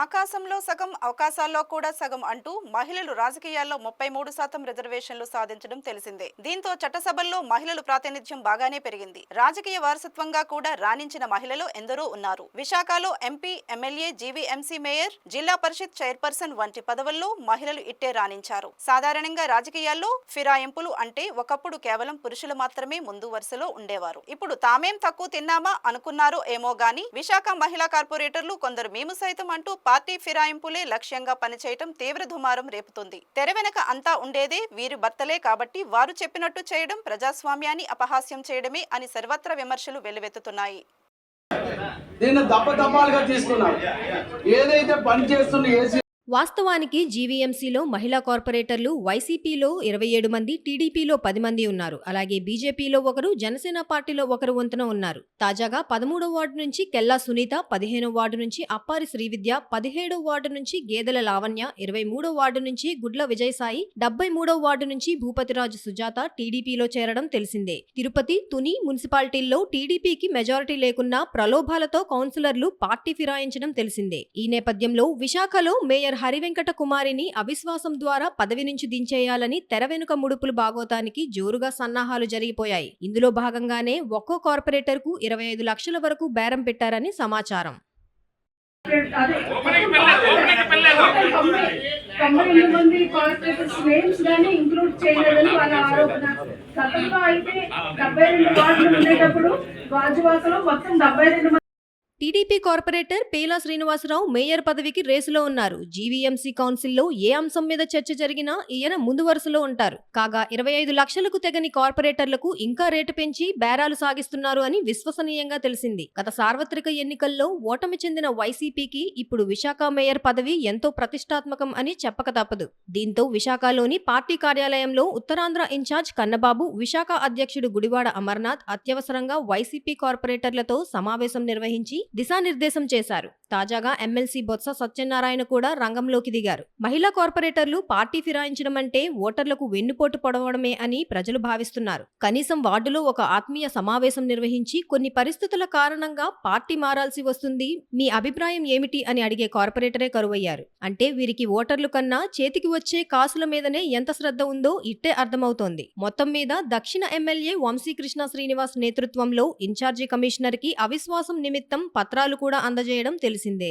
ఆకాశంలో సగం అవకాశాల్లో కూడా సగం అంటూ మహిళలు రాజకీయాల్లో 33% రిజర్వేషన్లు సాధించడం తెలిసిందే. దీంతో చట్టసభల్లో మహిళలు ప్రాతినిధ్యం బాగానే పెరిగింది. రాజకీయ వారసత్వంగా కూడా రాణించిన మహిళలు ఎందరో ఉన్నారు. విశాఖలో ఎంపీ, ఎమ్మెల్యే, జీవీఎంసీ మేయర్, జిల్లా పరిషత్ చైర్పర్సన్ వంటి పదవుల్లో మహిళలు ఇట్టే రాణించారు. సాధారణంగా రాజకీయాల్లో ఫిరాయింపులు అంటే ఒకప్పుడు కేవలం పురుషులు మాత్రమే ముందు వరుసలో ఉండేవారు. ఇప్పుడు తామేం తక్కువ తిన్నామా అనుకున్నారో ఏమో గాని విశాఖ మహిళా కార్పొరేటర్లు కొందరు మేము సైతం అంటూ పార్టీ ఫిరాయింపులే లక్ష్యంగా పనిచేయటం తీవ్ర దుమారం రేపుతుంది. తెర వెనక అంతా ఉండేదే వీరి భర్తలే కాబట్టి వారు చెప్పినట్టు చేయడం ప్రజాస్వామ్యాన్ని అపహాస్యం చేయడమే అని సర్వత్రా విమర్శలు వెల్లువెత్తుతున్నాయి. దీన్ని దప్పదప్పాలుగా తీసుకున్నారు. ఏదైతే పని చేస్తున్న వాస్తవానికి జీవీఎంసీలో మహిళా కార్పొరేటర్లు వైసీపీలో 27 మంది, టీడీపీలో 10 మంది ఉన్నారు. అలాగే బీజేపీలో ఒకరు, జనసేన పార్టీలో ఒకరు వంతున ఉన్నారు. తాజాగా 13వ వార్డు నుంచి కెల్లా సునీత, 15వ వార్డు నుంచి అప్పారి శ్రీవిద్య, 17వ వార్డు నుంచి గేదెల లావణ్య, 23వ వార్డు నుంచి గుడ్ల విజయసాయి, 73వ వార్డు నుంచి భూపతిరాజు సుజాత టీడీపీలో చేరడం తెలిసిందే. తిరుపతి, తుని మున్సిపాలిటీల్లో టీడీపీకి మెజారిటీ లేకున్నా ప్రలోభాలతో కౌన్సిలర్లు పార్టీ ఫిరాయించడం తెలిసిందే. ఈ నేపథ్యంలో విశాఖలో మేయర్ హరివెంకట కుమారిని అవిశ్వాసం ద్వారా పదవి నుంచి దించేయాలని తెర వెనుక ముడుపులు బాగోతానికి జోరుగా సన్నాహాలు జరిగిపోయాయి. ఇందులో భాగంగానే ఒక్కో కార్పొరేటర్ కు 25 లక్షల వరకు బేరం పెట్టారని సమాచారం. టీడీపీ కార్పొరేటర్ పేలా శ్రీనివాసరావు మేయర్ పదవికి రేసులో ఉన్నారు. జీవీఎంసీ కౌన్సిల్లో ఏ అంశం మీద చర్చ జరిగినా ఈయన ముందు వరుసలో ఉంటారు. కాగా 25 లక్షలకు తెగని కార్పొరేటర్లకు ఇంకా రేటు పెంచి బేరాలు సాగిస్తున్నారు అని విశ్వసనీయంగా తెలిసింది. గత సార్వత్రిక ఎన్నికల్లో ఓటమి చెందిన వైసీపీకి ఇప్పుడు విశాఖ మేయర్ పదవి ఎంతో ప్రతిష్టాత్మకం అని చెప్పక తప్పదు. దీంతో విశాఖలోని పార్టీ కార్యాలయంలో ఉత్తరాంధ్ర ఇన్ఛార్జ్ కన్నబాబు, విశాఖ అధ్యక్షుడు గుడివాడ అమర్నాథ్ అత్యవసరంగా వైసీపీ కార్పొరేటర్లతో సమావేశం నిర్వహించి దిశానిర్దేశం చేశారు. తాజాగా ఎమ్మెల్సీ బొత్స సత్యనారాయణ కూడా రంగంలోకి దిగారు. మహిళా కార్పొరేటర్లు పార్టీ ఫిరాయించడం అంటే ఓటర్లకు వెన్నుపోటు పొడవడమే అని ప్రజలు భావిస్తున్నారు. కనీసం వార్డులో ఒక ఆత్మీయ సమావేశం నిర్వహించి కొన్ని పరిస్థితుల కారణంగా పార్టీ మారాల్సి వస్తుంది, మీ అభిప్రాయం ఏమిటి అని అడిగే కార్పొరేటరే కరువయ్యారు. అంటే వీరికి ఓటర్లు కన్నా చేతికి వచ్చే కాసుల మీదనే ఎంత శ్రద్ధ ఉందో ఇట్టే అర్థమవుతోంది. మొత్తం మీద దక్షిణ ఎమ్మెల్యే వంశీకృష్ణ శ్రీనివాస్ నేతృత్వంలో ఇన్ఛార్జి కమిషనర్ కి అవిశ్వాసం నిమిత్తం పత్రాలు కూడా అందజేయడం తెలిసిందే.